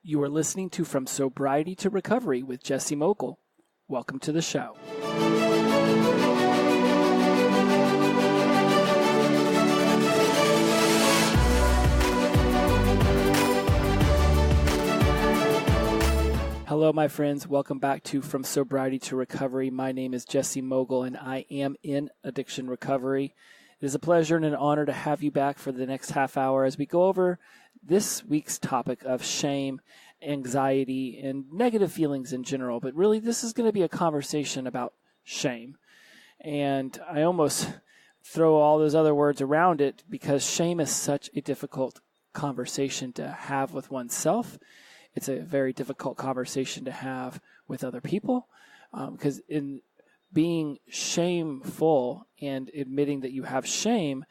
You are listening to From Sobriety to Recovery with Jesse Mogul. Welcome to the show. Hello, my friends. Welcome back to From Sobriety to Recovery. My name is Jesse Mogul, and I am in addiction recovery. It is a pleasure and an honor to have you back for the next half hour as we go over this week's topic of shame, anxiety, and negative feelings in general. But really, this is going to be a conversation about shame. And I almost throw all those other words around it because shame is such a difficult conversation to have with oneself. It's a very difficult conversation to have with other people because in being shameful and admitting that you have shame,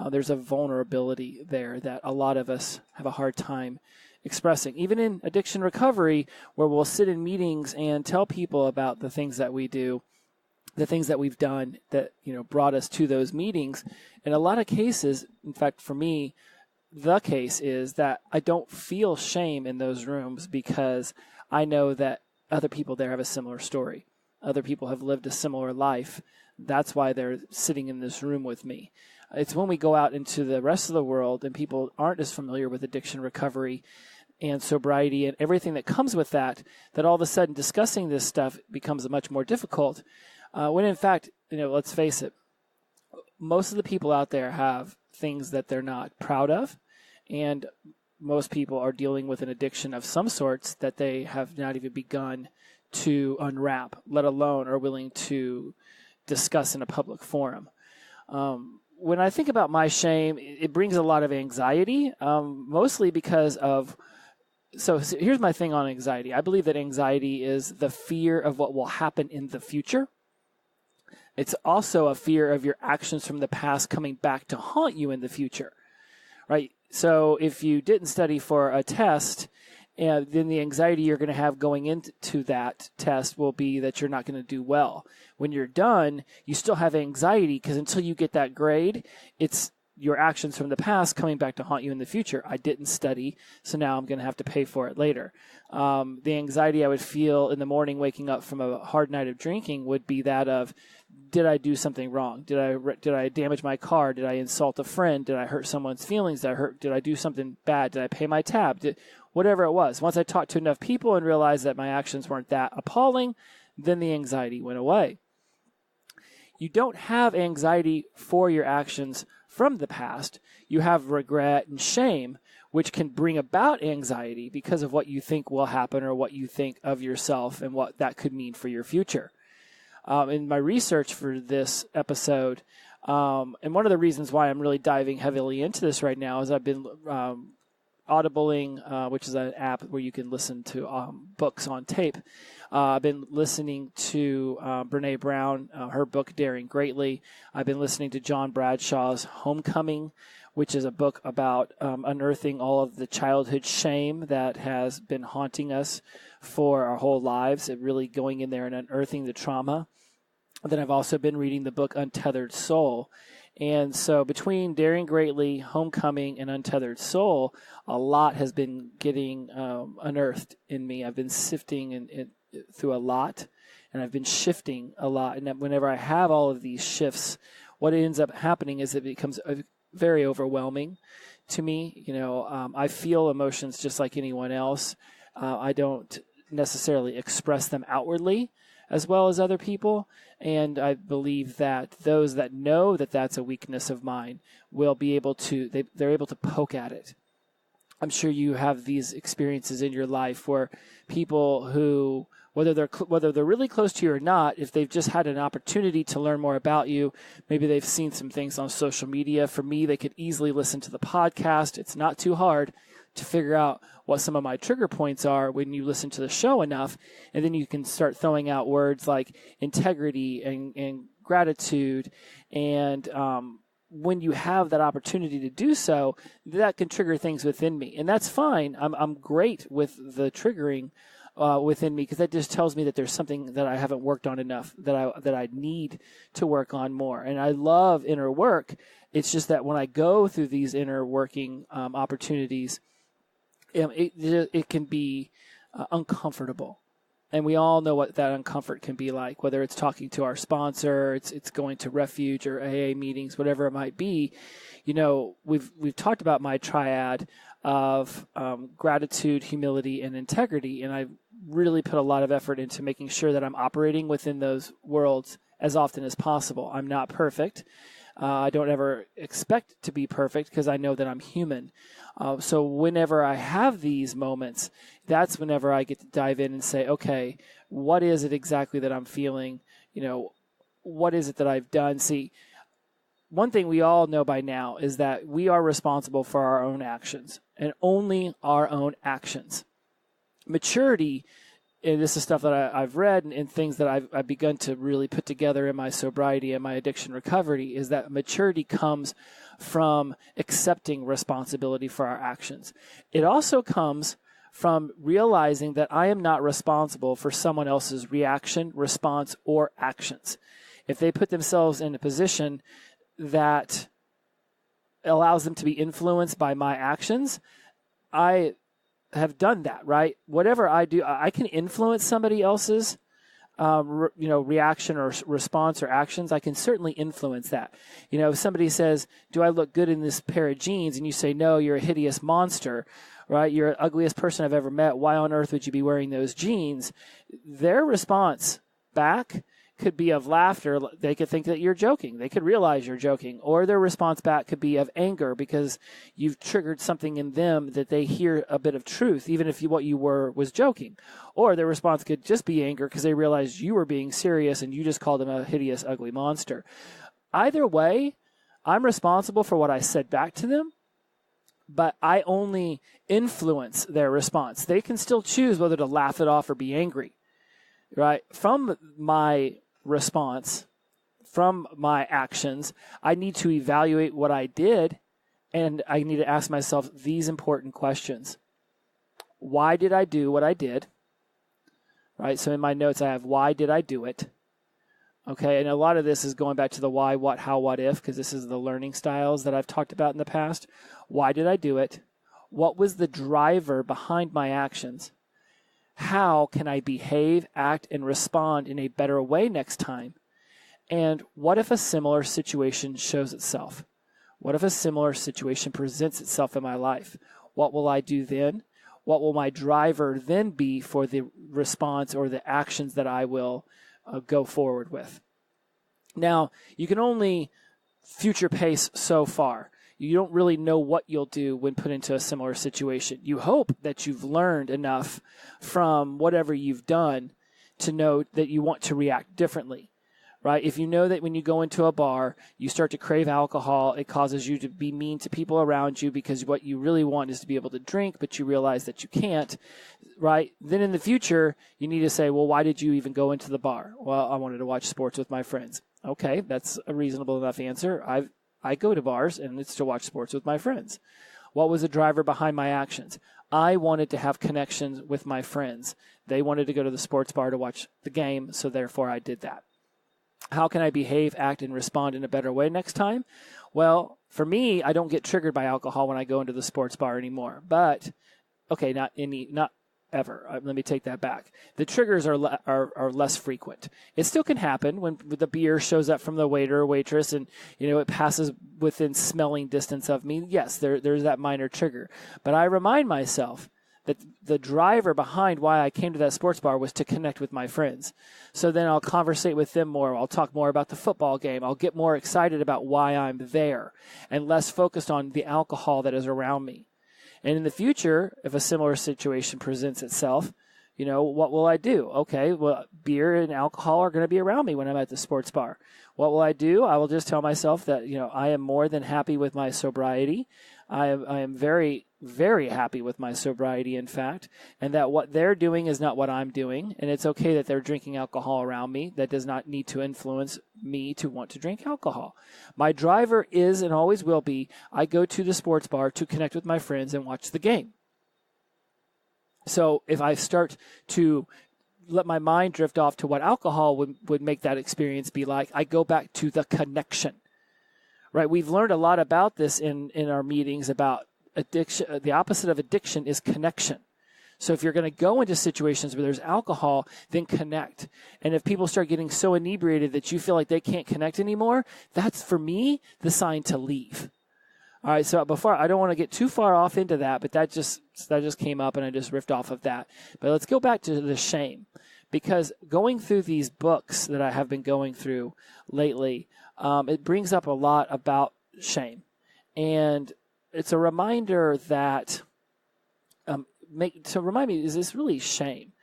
there's a vulnerability there that a lot of us have a hard time expressing. Even in addiction recovery, where we'll sit in meetings and tell people about the things that we do, the things that we've done that, brought us to those meetings. In a lot of cases, in fact, for me, the case is that I don't feel shame in those rooms because I know that other people there have a similar story. Other people have lived a similar life. That's why they're sitting in this room with me. It's when we go out into the rest of the world and people aren't as familiar with addiction recovery and sobriety and everything that comes with that all of a sudden discussing this stuff becomes much more difficult. When in fact, let's face it, most of the people out there have things that they're not proud of, and most people are dealing with an addiction of some sorts that they have not even begun to unwrap, let alone are willing to discuss in a public forum. When I think about my shame, it brings a lot of anxiety, mostly because of, so here's my thing on anxiety. I believe that anxiety is the fear of what will happen in the future. It's also a fear of your actions from the past coming back to haunt you in the future, right? So if you didn't study for a test, and then the anxiety you're going to have going into that test will be that you're not going to do well. When you're done, you still have anxiety because until you get that grade, it's your actions from the past coming back to haunt you in the future. I didn't study, so now I'm going to have to pay for it later. The anxiety I would feel in the morning waking up from a hard night of drinking would be that of, did I do something wrong? Did I damage my car? Did I insult a friend? Did I hurt someone's feelings? Did I do something bad? Did I pay my tab? Whatever it was. Once I talked to enough people and realized that my actions weren't that appalling, then the anxiety went away. You don't have anxiety for your actions from the past. You have regret and shame, which can bring about anxiety because of what you think will happen or what you think of yourself and what that could mean for your future. In my research for this episode, and one of the reasons why I'm really diving heavily into this right now is I've been Audibling, which is an app where you can listen to books on tape. I've been listening to Brene Brown, her book, Daring Greatly. I've been listening to John Bradshaw's Homecoming, which is a book about unearthing all of the childhood shame that has been haunting us for our whole lives, and really going in there and unearthing the trauma. And then I've also been reading the book Untethered Soul. And so between Daring Greatly, Homecoming, and Untethered Soul, a lot has been getting unearthed in me. I've been sifting through a lot, and I've been shifting a lot. And whenever I have all of these shifts, what ends up happening is it becomes very overwhelming to me. I feel emotions just like anyone else. I don't necessarily express them outwardly as well as other people. And I believe that those that know that that's a weakness of mine will be able to, they're able to poke at it. I'm sure you have these experiences in your life where people who, whether they're really close to you or not, if they've just had an opportunity to learn more about you, maybe they've seen some things on social media. For me, they could easily listen to the podcast. It's not too hard to figure out what some of my trigger points are when you listen to the show enough, and then you can start throwing out words like integrity and gratitude, and when you have that opportunity to do so, that can trigger things within me, and that's fine. I'm great with the triggering within me because that just tells me that there's something that I haven't worked on enough, that I need to work on more, and I love inner work. It's just that when I go through these inner working opportunities, it can be uncomfortable. And we all know what that uncomfort can be like, whether it's talking to our sponsor, it's going to refuge or AA meetings, whatever it might be. We've talked about my triad of gratitude, humility, and integrity, and I really put a lot of effort into making sure that I'm operating within those worlds as often as possible. I'm not perfect. I don't ever expect to be perfect because I know that I'm human. So whenever I have these moments, that's whenever I get to dive in and say, okay, what is it exactly that I'm feeling? What is it that I've done? See, one thing we all know by now is that we are responsible for our own actions and only our own actions. Maturity, and this is stuff that I've read and things that I've begun to really put together in my sobriety and my addiction recovery, is that maturity comes from accepting responsibility for our actions. It also comes from realizing that I am not responsible for someone else's reaction, response, or actions. If they put themselves in a position that allows them to be influenced by my actions, I have done that, right? Whatever I do, I can influence somebody else's reaction or response or actions. I can certainly influence that. If somebody says, do I look good in this pair of jeans? And you say, no, you're a hideous monster, right? You're the ugliest person I've ever met. Why on earth would you be wearing those jeans? Their response back could be of laughter. They could think that you're joking. They could realize you're joking. Or their response back could be of anger because you've triggered something in them that they hear a bit of truth, even if what you were was joking. Or their response could just be anger because they realized you were being serious and you just called them a hideous, ugly monster. Either way, I'm responsible for what I said back to them, but I only influence their response. They can still choose whether to laugh it off or be angry, right? From my response, from my actions, I need to evaluate what I did, and I need to ask myself these important questions. Why did I do what I did? Right? So in my notes, I have, why did I do it? Okay, and a lot of this is going back to the why, what, how, what, if, because this is the learning styles that I've talked about in the past. Why did I do it? What was the driver behind my actions? How can I behave, act, and respond in a better way next time? And what if a similar situation shows itself? What if a similar situation presents itself in my life? What will I do then? What will my driver then be for the response or the actions that I will go forward with? Now, you can only future pace so far. You don't really know what you'll do when put into a similar situation. You hope that you've learned enough from whatever you've done to know that you want to react differently, right? If you know that when you go into a bar, you start to crave alcohol, it causes you to be mean to people around you because what you really want is to be able to drink, but you realize that you can't, right? Then in the future, you need to say, well, why did you even go into the bar? Well, I wanted to watch sports with my friends. Okay, that's a reasonable enough answer. I go to bars, and it's to watch sports with my friends. What was the driver behind my actions? I wanted to have connections with my friends. They wanted to go to the sports bar to watch the game, so therefore I did that. How can I behave, act, and respond in a better way next time? Well, for me, I don't get triggered by alcohol when I go into the sports bar anymore. But, okay, not ever. Let me take that back. The triggers are less frequent. It still can happen when the beer shows up from the waiter or waitress and, it passes within smelling distance of me. Yes, there's that minor trigger. But I remind myself that the driver behind why I came to that sports bar was to connect with my friends. So then I'll conversate with them more. I'll talk more about the football game. I'll get more excited about why I'm there and less focused on the alcohol that is around me. And in the future, if a similar situation presents itself, what will I do? Okay, well, beer and alcohol are going to be around me when I'm at the sports bar. What will I do? I will just tell myself that, I am more than happy with my sobriety. I am very, very happy with my sobriety, in fact, and that what they're doing is not what I'm doing. And it's okay that they're drinking alcohol around me. That does not need to influence me to want to drink alcohol. My driver is and always will be, I go to the sports bar to connect with my friends and watch the game. So if I start to let my mind drift off to what alcohol would make that experience be like, I go back to the connection. Right, we've learned a lot about this in our meetings about addiction, the opposite of addiction is connection. So if you're going to go into situations where there's alcohol, then connect. And if people start getting so inebriated that you feel like they can't connect anymore, that's, for me, the sign to leave. All right, so before, I don't want to get too far off into that, but that just came up and I just riffed off of that. But let's go back to the shame, because going through these books that I have been going through lately, it brings up a lot about shame. And it's a reminder that, to remind me, is this really shame?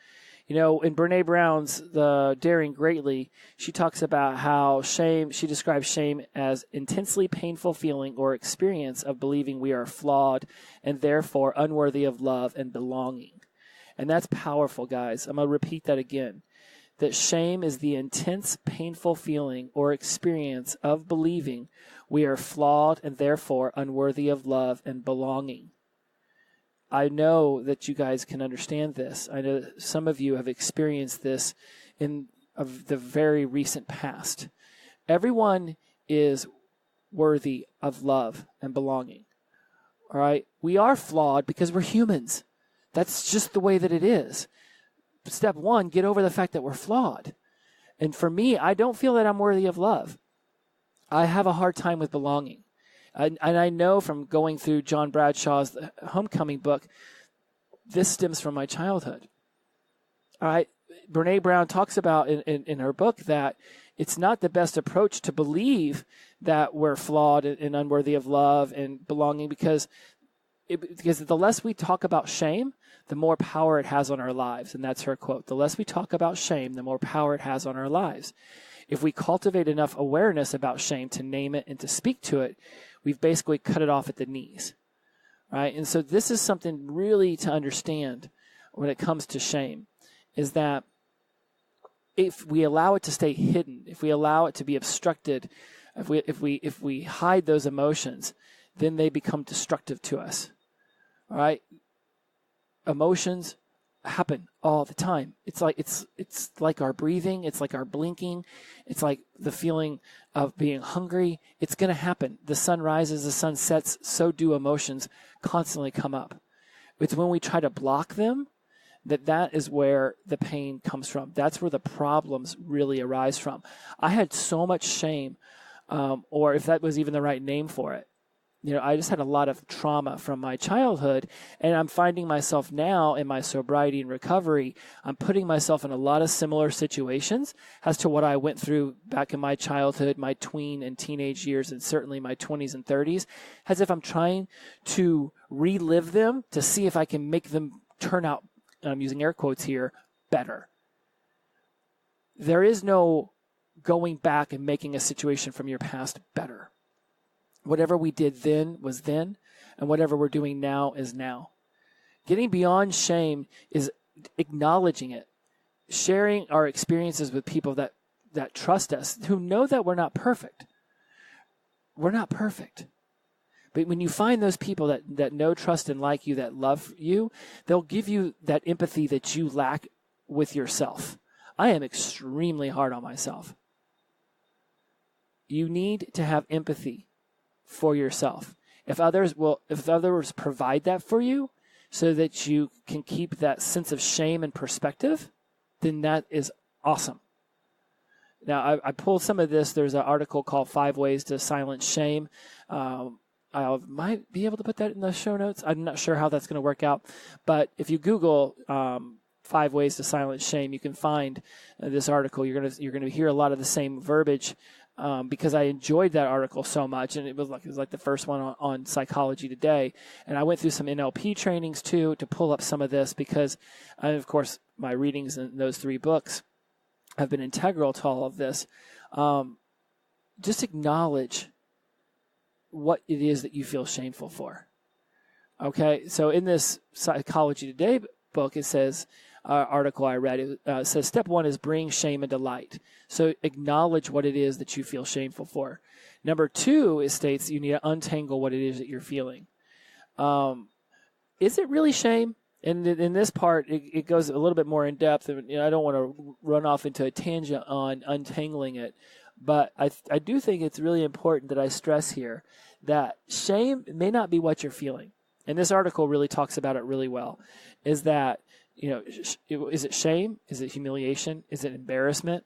You know, in Brene Brown's The Daring Greatly, she talks about how she describes shame as intensely painful feeling or experience of believing we are flawed and therefore unworthy of love and belonging. And that's powerful, guys. I'm going to repeat that again. That shame is the intense, painful feeling or experience of believing we are flawed and therefore unworthy of love and belonging. I know that you guys can understand this. I know that some of you have experienced this in the very recent past. Everyone is worthy of love and belonging. All right? We are flawed because we're humans. That's just the way that it is. Step one, get over the fact that we're flawed. And for me, I don't feel that I'm worthy of love. I have a hard time with belonging. And I know from going through John Bradshaw's Homecoming book, this stems from my childhood. All right, Brene Brown talks about in her book that it's not the best approach to believe that we're flawed and unworthy of love and belonging, because the less we talk about shame, the more power it has on our lives. And that's her quote. The less we talk about shame, the more power it has on our lives. If we cultivate enough awareness about shame to name it and to speak to it, we've basically cut it off at the knees, right? And so this is something really to understand when it comes to shame, is that if we allow it to stay hidden, if we allow it to be obstructed, if we hide those emotions, then they become destructive to us, all right? Emotions happen all the time. It's like our breathing. It's like our blinking. It's like the feeling of being hungry. It's going to happen. The sun rises, the sun sets, so do emotions constantly come up. It's when we try to block them that is where the pain comes from. That's where the problems really arise from. I had so much shame, or if that was even the right name for it. You know, I just had a lot of trauma from my childhood, and I'm finding myself now in my sobriety and recovery, I'm putting myself in a lot of similar situations as to what I went through back in my childhood, my tween and teenage years, and certainly my 20s and 30s, as if I'm trying to relive them to see if I can make them turn out, and I'm using air quotes here, better. There is no going back and making a situation from your past better. Whatever we did then was then, and whatever we're doing now is now. Getting beyond shame is acknowledging it, sharing our experiences with people that trust us, who know that we're not perfect. We're not perfect. But when you find those people that know, trust, and like you, that love you, they'll give you that empathy that you lack with yourself. I am extremely hard on myself. You need to have empathy for yourself. If others provide that for you so that you can keep that sense of shame in perspective, then that is awesome. Now, I pulled some of this. There's an article called 5 Ways to Silence Shame. I might be able to put that in the show notes. I'm not sure how that's going to work out. But if you Google 5 Ways to Silence Shame, you can find this article. You're going to hear a lot of the same verbiage, because I enjoyed that article so much, and it was like the first one on Psychology Today. And I went through some NLP trainings too to pull up some of this, because of course my readings in those 3 books have been integral to all of this. Just acknowledge what it is that you feel shameful for. Okay, so in this Psychology Today book, it says, article I read, it says step 1 is bring shame into light. So acknowledge what it is that you feel shameful for. Number 2, it states you need to untangle what it is that you're feeling. Is it really shame? And in this part, it goes a little bit more in depth. And, I don't want to run off into a tangent on untangling it, but I do think it's really important that I stress here that shame may not be what you're feeling. and this article really talks about it really well, is that, is it shame? Is it humiliation? Is it embarrassment?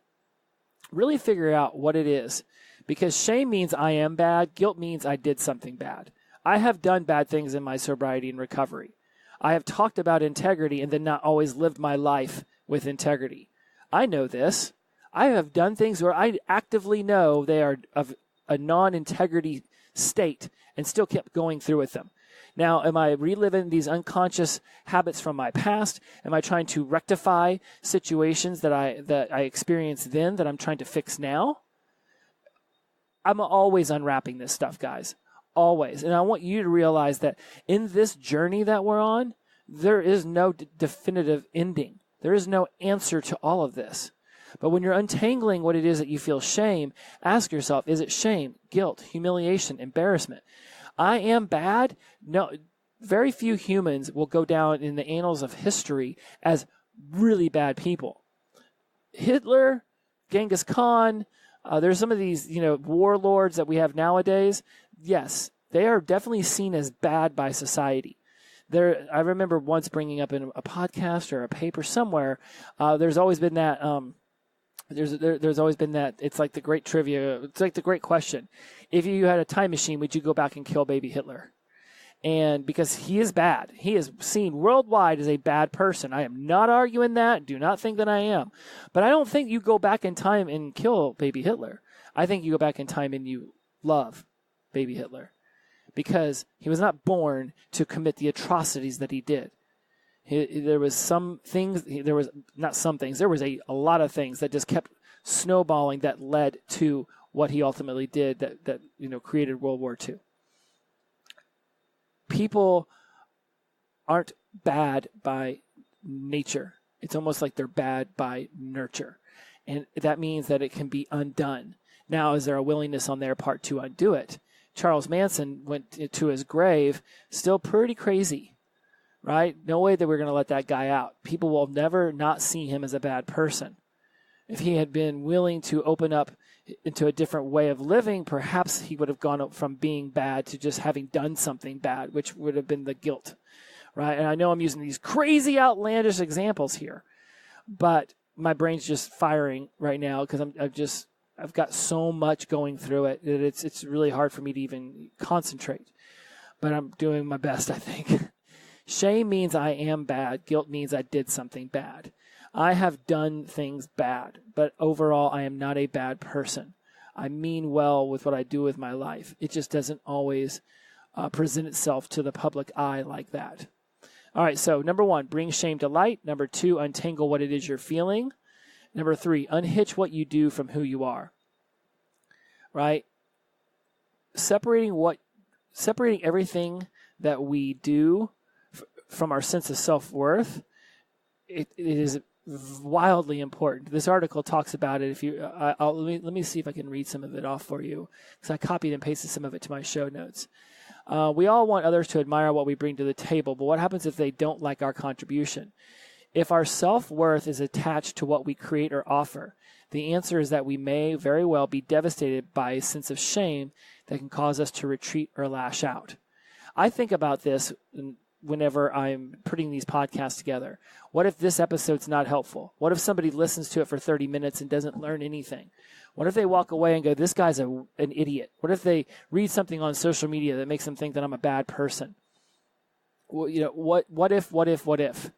Really figure out what it is, because shame means I am bad. Guilt means I did something bad. I have done bad things in my sobriety and recovery. I have talked about integrity and then not always lived my life with integrity. I know this. I have done things where I actively know they are of a non-integrity state and still kept going through with them. Now, am I reliving these unconscious habits from my past? Am I trying to rectify situations that I experienced then that I'm trying to fix now? I'm always unwrapping this stuff, guys. Always. And I want you to realize that in this journey that we're on, there is no definitive ending. There is no answer to all of this. But when you're untangling what it is that you feel shame, ask yourself, is it shame, guilt, humiliation, embarrassment? I am bad? No, very few humans will go down in the annals of history as really bad people. Hitler, Genghis Khan, there's some of these, warlords that we have nowadays. Yes, they are definitely seen as bad by society. I remember once bringing up in a podcast or a paper somewhere, there's always been that, there's always been that, it's like the great trivia, it's like the great question. If you had a time machine, would you go back and kill baby Hitler? And because he is bad, he is seen worldwide as a bad person. I am not arguing that. Do not think that I am. But I don't think you go back in time and kill baby Hitler. I think you go back in time and you love baby Hitler, because he was not born to commit the atrocities that he did. There was a lot of things that just kept snowballing that led to what he ultimately did that created World War II. People aren't bad by nature. It's almost like they're bad by nurture. And that means that it can be undone. Now, is there a willingness on their part to undo it? Charles Manson went to his grave still pretty crazy, right? No way that we're going to let that guy out. People will never not see him as a bad person. If he had been willing to open up into a different way of living, perhaps he would have gone up from being bad to just having done something bad, which would have been the guilt, right? And I know I'm using these crazy, outlandish examples here, but my brain's just firing right now because I've got so much going through it that it's really hard for me to even concentrate. But I'm doing my best, I think. Shame means I am bad. Guilt means I did something bad. I have done things bad, but overall I am not a bad person. I mean well with what I do with my life. It just doesn't always present itself to the public eye like that. All right, so number 1, bring shame to light. Number 2, untangle what it is you're feeling. Number 3, unhitch what you do from who you are. Right? Separating everything that we do from our sense of self-worth, it is wildly important. This article talks about it. Let me see if I can read some of it off for you, because I copied and pasted some of it to my show notes. We all want others to admire what we bring to the table, but what happens if they don't like our contribution? If our self-worth is attached to what we create or offer, the answer is that we may very well be devastated by a sense of shame that can cause us to retreat or lash out. I think about this whenever I'm putting these podcasts together. What if this episode's not helpful? What if somebody listens to it for 30 minutes and doesn't learn anything? What if they walk away and go, this guy's an idiot? What if they read something on social media that makes them think that I'm a bad person? Well, what if?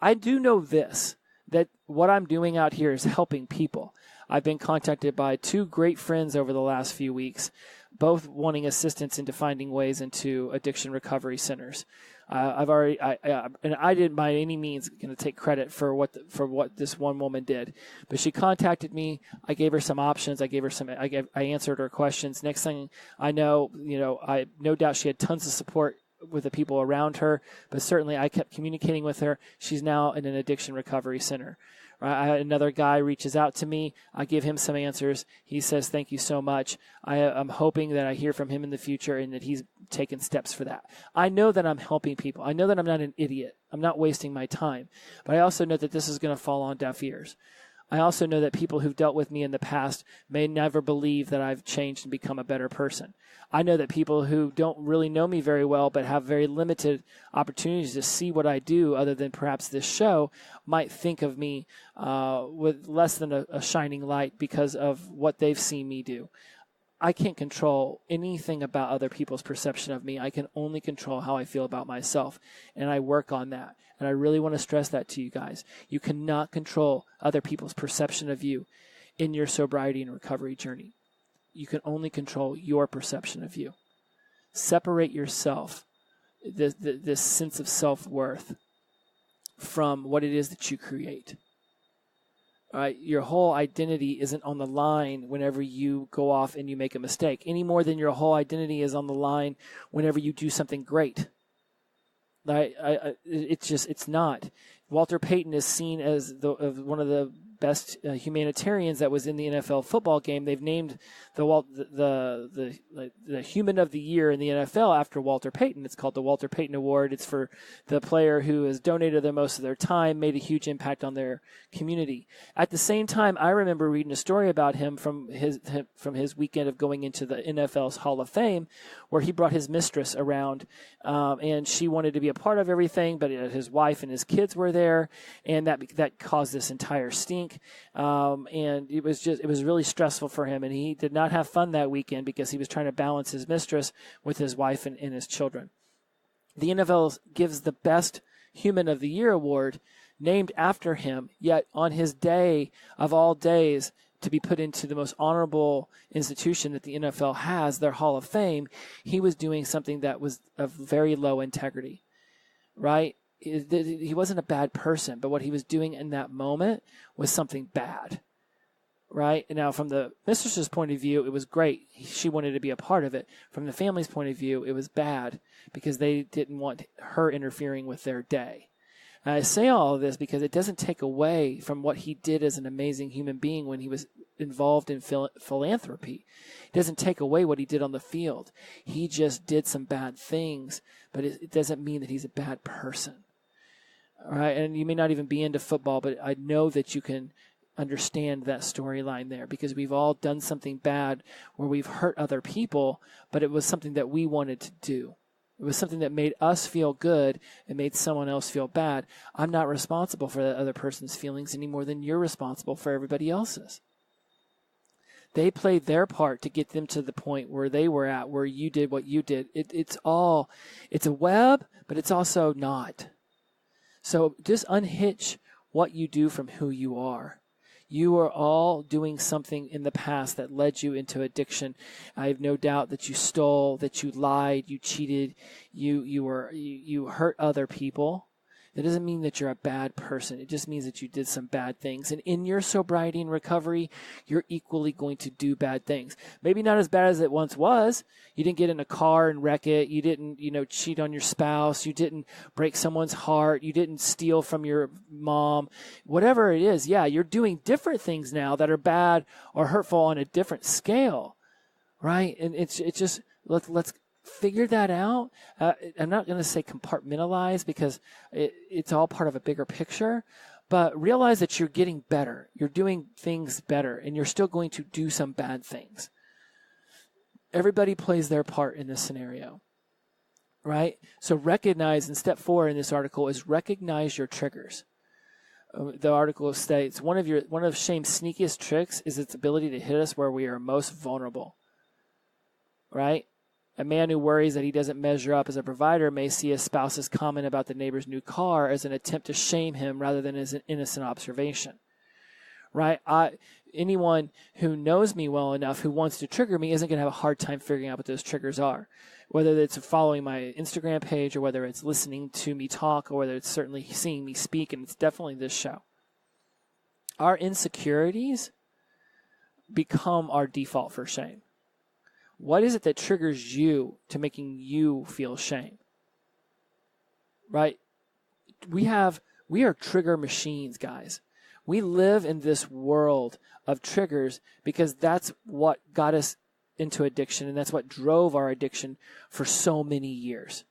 I do know this, that what I'm doing out here is helping people. I've been contacted by 2 great friends over the last few weeks, both wanting assistance into finding ways into addiction recovery centers. And I didn't by any means going to take credit for what this one woman did, but she contacted me. I gave her some options. I answered her questions. Next thing I know, I no doubt she had tons of support with the people around her, but certainly I kept communicating with her. She's now in an addiction recovery center. Another guy reaches out to me. I give him some answers. He says, thank you so much. I'm hoping that I hear from him in the future and that he's taken steps for that. I know that I'm helping people. I know that I'm not an idiot. I'm not wasting my time. But I also know that this is going to fall on deaf ears. I also know that people who've dealt with me in the past may never believe that I've changed and become a better person. I know that people who don't really know me very well but have very limited opportunities to see what I do other than perhaps this show might think of me with less than a shining light because of what they've seen me do. I can't control anything about other people's perception of me. I can only control how I feel about myself, and I work on that. And I really want to stress that to you guys. You cannot control other people's perception of you in your sobriety and recovery journey. You can only control your perception of you. Separate yourself, this sense of self-worth, from what it is that you create. All right? Your whole identity isn't on the line whenever you go off and you make a mistake, any more than your whole identity is on the line whenever you do something great. It's not. Walter Payton is seen as one of the best humanitarians that was in the NFL football game. They've named the Human of the Year in the NFL after Walter Payton. It's called the Walter Payton Award. It's for the player who has donated the most of their time, made a huge impact on their community. At the same time, I remember reading a story about him from his weekend of going into the NFL's Hall of Fame, where he brought his mistress around, and she wanted to be a part of everything, but his wife and his kids were there, and that caused this entire stink. And it was really stressful for him, and he did not have fun that weekend because he was trying to balance his mistress with his wife and his children. The NFL gives the best Human of the Year award named after him, yet on his day of all days to be put into the most honorable institution that the NFL has, their Hall of Fame, he was doing something that was of very low integrity, right? He wasn't a bad person, but what he was doing in that moment was something bad, right? And now from the mistress's point of view, it was great. She wanted to be a part of it. From the family's point of view, it was bad because they didn't want her interfering with their day. And I say all of this because it doesn't take away from what he did as an amazing human being when he was involved in philanthropy. It doesn't take away what he did on the field. He just did some bad things, but it doesn't mean that he's a bad person. All right, and you may not even be into football, but I know that you can understand that storyline there because we've all done something bad where we've hurt other people, but it was something that we wanted to do. It was something that made us feel good and made someone else feel bad. I'm not responsible for that other person's feelings any more than you're responsible for everybody else's. They played their part to get them to the point where they were at, where you did what you did. It's a web, but it's also not. So just unhitch what you do from who you are. You are all doing something in the past that led you into addiction. I have no doubt that you stole, that you lied, you cheated, you hurt other people. That doesn't mean that you're a bad person. It just means that you did some bad things. And in your sobriety and recovery, you're equally going to do bad things. Maybe not as bad as it once was. You didn't get in a car and wreck it. You didn't, cheat on your spouse. You didn't break someone's heart. You didn't steal from your mom. Whatever it is, yeah, you're doing different things now that are bad or hurtful on a different scale, right? And it's just, let's figure that out. I'm not going to say compartmentalize because it's all part of a bigger picture, but realize that you're getting better. You're doing things better, and you're still going to do some bad things. Everybody plays their part in this scenario, right? So recognize, and step 4 in this article is recognize your triggers. The article states, one of shame's sneakiest tricks is its ability to hit us where we are most vulnerable, right? A man who worries that he doesn't measure up as a provider may see his spouse's comment about the neighbor's new car as an attempt to shame him rather than as an innocent observation, right? Anyone who knows me well enough who wants to trigger me isn't going to have a hard time figuring out what those triggers are, whether it's following my Instagram page or whether it's listening to me talk or whether it's certainly seeing me speak, and it's definitely this show. Our insecurities become our default for shame. What is it that triggers you to making you feel shame? Right? We are trigger machines, guys. We live in this world of triggers because that's what got us into addiction, and that's what drove our addiction for so many years.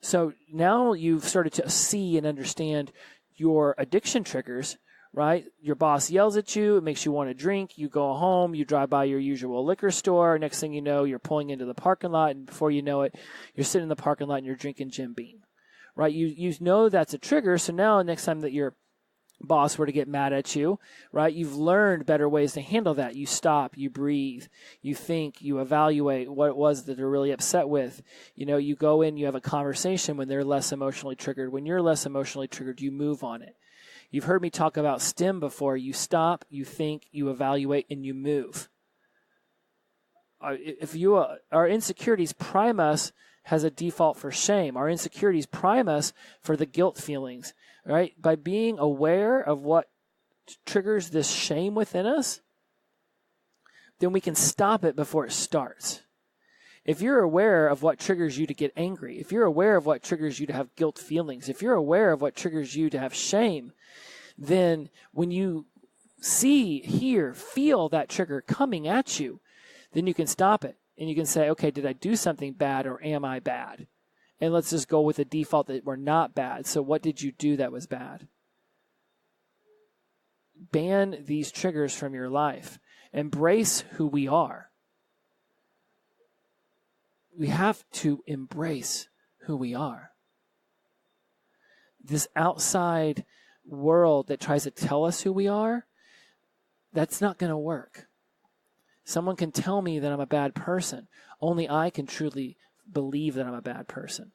So now you've started to see and understand your addiction triggers, right? Your boss yells at you. It makes you want to drink. You go home. You drive by your usual liquor store. Next thing you know, you're pulling into the parking lot. And before you know it, you're sitting in the parking lot and you're drinking Jim Beam, right? You know that's a trigger. So now next time that your boss were to get mad at you, right, you've learned better ways to handle that. You stop, you breathe, you think, you evaluate what it was that they're really upset with. You go in, you have a conversation when they're less emotionally triggered. When you're less emotionally triggered, you move on it. You've heard me talk about STEM before. You stop, you think, you evaluate, and you move. Our insecurities prime us has a default for shame. Our insecurities prime us for the guilt feelings, right? By being aware of what triggers this shame within us, then we can stop it before it starts. If you're aware of what triggers you to get angry, if you're aware of what triggers you to have guilt feelings, if you're aware of what triggers you to have shame, then when you see, hear, feel that trigger coming at you, then you can stop it. And you can say, okay, did I do something bad or am I bad? And let's just go with the default that we're not bad. So what did you do that was bad? Ban these triggers from your life. Embrace who we are. We have to embrace who we are. This outside world that tries to tell us who we are, that's not going to work. Someone can tell me that I'm a bad person. Only I can truly believe that I'm a bad person.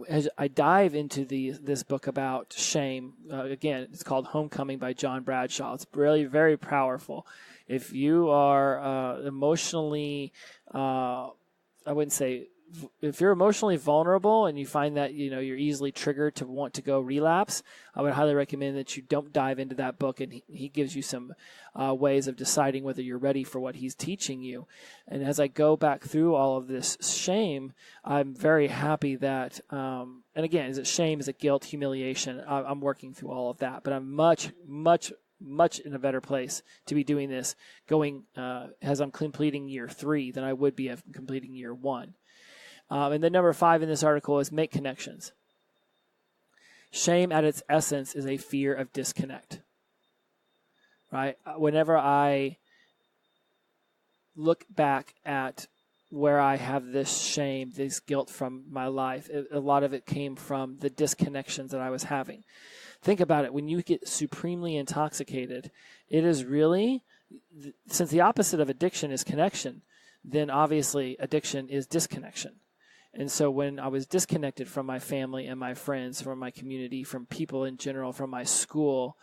As I dive into this book about shame, again, it's called Homecoming by John Bradshaw. It's really very powerful. If you are emotionally, if you're emotionally vulnerable and you find that you're easily triggered to want to go relapse, I would highly recommend that you don't dive into that book, and he gives you some ways of deciding whether you're ready for what he's teaching you. And as I go back through all of this shame, I'm very happy that, and again, is it shame, is it guilt, humiliation? I'm working through all of that, but I'm much in a better place to be doing this going as I'm completing year 3 than I would be completing year 1. And then number 5 in this article is make connections. Shame at its essence is a fear of disconnect. Right? Whenever I look back at where I have this shame, this guilt from my life, a lot of it came from the disconnections that I was having. Think about it. When you get supremely intoxicated, it is really, since the opposite of addiction is connection, then obviously addiction is disconnection. And so when I was disconnected from my family and my friends, from my community, from people in general, from my school,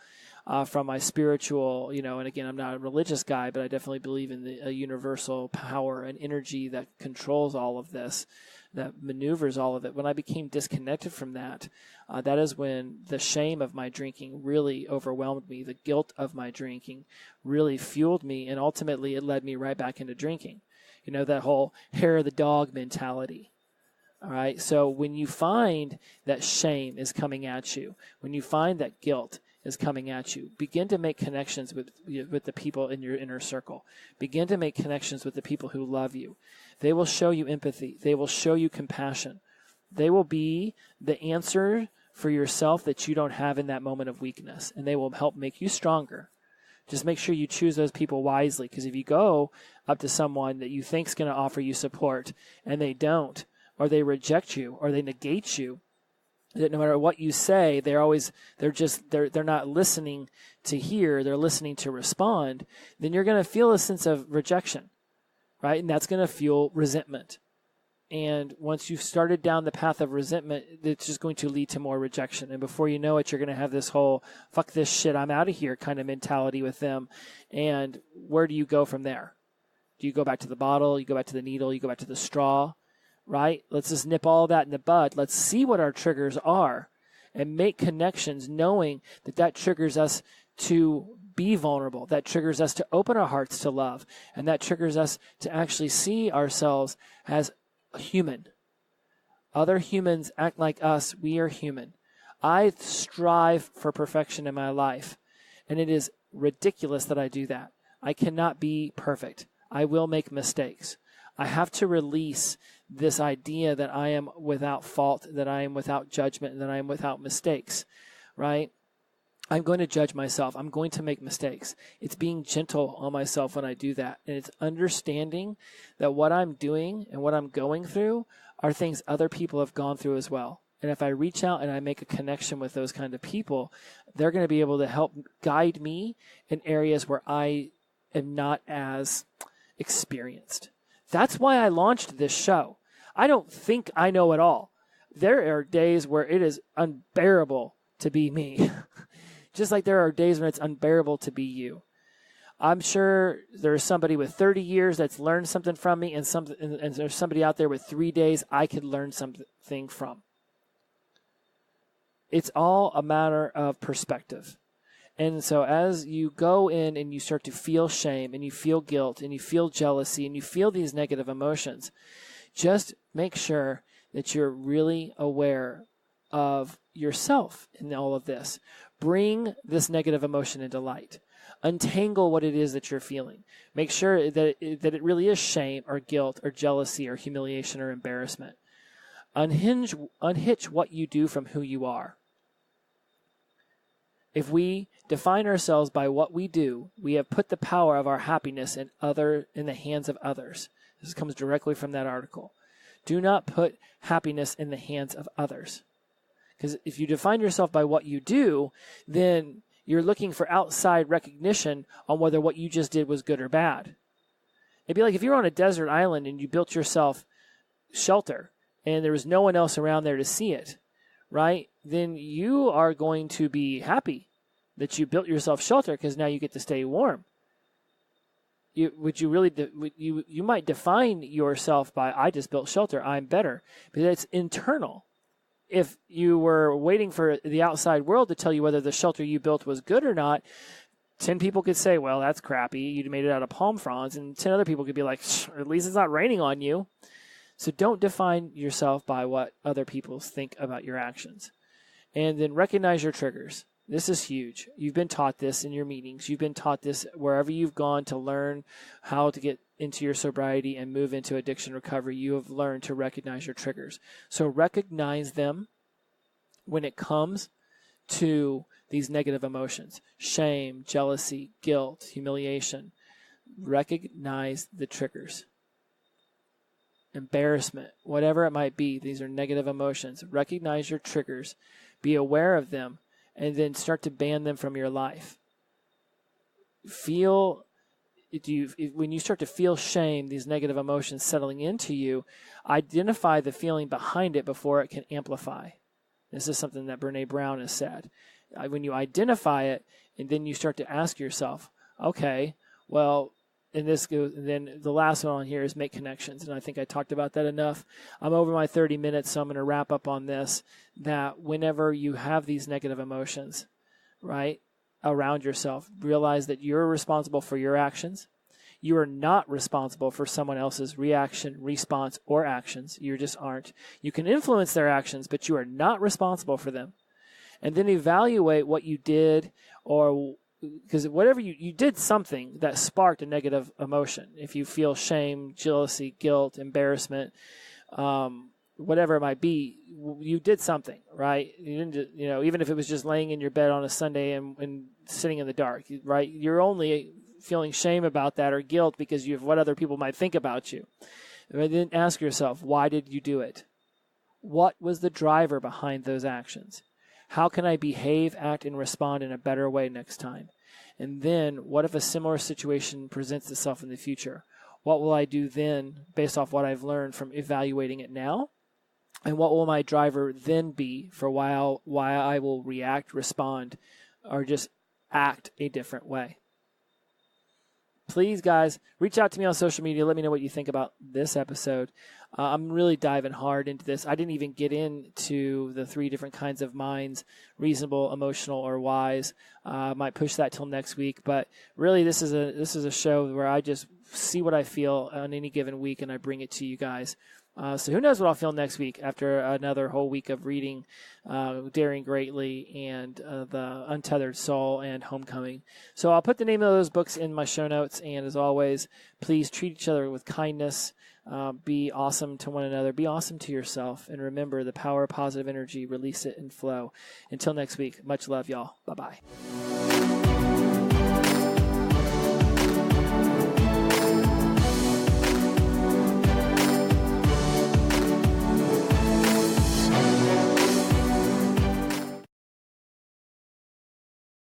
from my spiritual, and again, I'm not a religious guy, but I definitely believe in a universal power and energy that controls all of this, that maneuvers all of it. When I became disconnected from that, that is when the shame of my drinking really overwhelmed me. The guilt of my drinking really fueled me, and ultimately it led me right back into drinking. That whole hair of the dog mentality. All right. So when you find that shame is coming at you, when you find that guilt is coming at you, begin to make connections with the people in your inner circle. Begin to make connections with the people who love you. They will show you empathy. They will show you compassion. They will be the answer for yourself that you don't have in that moment of weakness, and they will help make you stronger. Just make sure you choose those people wisely, because if you go up to someone that you think is going to offer you support and they don't, or they reject you, or they negate you, that no matter what you say, they're not listening to hear, they're listening to respond, then you're going to feel a sense of rejection, right? And that's going to fuel resentment. And once you've started down the path of resentment, it's just going to lead to more rejection. And before you know it, you're going to have this whole, fuck this shit, I'm out of here kind of mentality with them. And where do you go from there? Do you go back to the bottle? You go back to the needle? You go back to the straw? Right? Let's just nip all that in the bud. Let's see what our triggers are and make connections, knowing that triggers us to be vulnerable. That triggers us to open our hearts to love. And that triggers us to actually see ourselves as human. Other humans act like us. We are human. I strive for perfection in my life, and it is ridiculous that I do that. I cannot be perfect. I will make mistakes. I have to release this idea that I am without fault, that I am without judgment, and that I am without mistakes, right? I'm going to judge myself. I'm going to make mistakes. It's being gentle on myself when I do that. And it's understanding that what I'm doing and what I'm going through are things other people have gone through as well. And if I reach out and I make a connection with those kind of people, they're going to be able to help guide me in areas where I am not as experienced. That's why I launched this show. I don't think I know it all. There are days where it is unbearable to be me. Just like there are days when it's unbearable to be you. I'm sure there's somebody with 30 years that's learned something from me, and there's somebody out there with 3 days I could learn something from. It's all a matter of perspective. And so as you go in and you start to feel shame and you feel guilt and you feel jealousy and you feel these negative emotions, just make sure that you're really aware of yourself in all of this. Bring this negative emotion into light. Untangle what it is that you're feeling. Make sure that it really is shame or guilt or jealousy or humiliation or embarrassment. Unhitch what you do from who you are. If we define ourselves by what we do, we have put the power of our happiness in the hands of others. This comes directly from that article. Do not put happiness in the hands of others. Because if you define yourself by what you do, then you're looking for outside recognition on whether what you just did was good or bad. It'd be like if you're on a desert island and you built yourself shelter and there was no one else around there to see it, right? Then you are going to be happy that you built yourself shelter because now you get to stay warm. You might define yourself by, I just built shelter, I'm better. But it's internal. If you were waiting for the outside world to tell you whether the shelter you built was good or not, 10 people could say, well, that's crappy. You made it out of palm fronds. And 10 other people could be like, at least it's not raining on you. So don't define yourself by what other people think about your actions. And then recognize your triggers. This is huge. You've been taught this in your meetings. You've been taught this wherever you've gone to learn how to get into your sobriety and move into addiction recovery. You have learned to recognize your triggers. So recognize them when it comes to these negative emotions. Shame, jealousy, guilt, humiliation. Recognize the triggers. Embarrassment, whatever it might be, these are negative emotions. Recognize your triggers. Be aware of them. And then start to ban them from your life. When you start to feel shame, these negative emotions settling into you, identify the feeling behind it before it can amplify. This is something that Brené Brown has said. When you identify it, and then you start to ask yourself, okay, well, and then the last one on here is make connections. And I think I talked about that enough. I'm over my 30 minutes, so I'm going to wrap up on this, that whenever you have these negative emotions, right, around yourself, realize that you're responsible for your actions. You are not responsible for someone else's reaction, response, or actions. You just aren't. You can influence their actions, but you are not responsible for them. And then evaluate what you did, or because whatever you did something that sparked a negative emotion. If you feel shame, jealousy, guilt, embarrassment, whatever it might be, you did something, right? You didn't, even if it was just laying in your bed on a Sunday and sitting in the dark, right? You're only feeling shame about that or guilt because of what other people might think about you. And then ask yourself, why did you do it? What was the driver behind those actions? How can I behave, act, and respond in a better way next time? And then, what if a similar situation presents itself in the future? What will I do then based off what I've learned from evaluating it now? And what will my driver then be for why I will react, respond, or just act a different way? Please, guys, reach out to me on social media. Let me know what you think about this episode. I'm really diving hard into this. I didn't even get into the 3 different kinds of minds: reasonable, emotional, or wise. I might push that till next week. But really, this is a show where I just see what I feel on any given week, and I bring it to you guys. So who knows what I'll feel next week after another whole week of reading Daring Greatly and The Untethered Soul and Homecoming. So I'll put the name of those books in my show notes. And as always, please treat each other with kindness. Be awesome to one another. Be awesome to yourself. And remember the power of positive energy. Release it and flow. Until next week, much love, y'all. Bye-bye.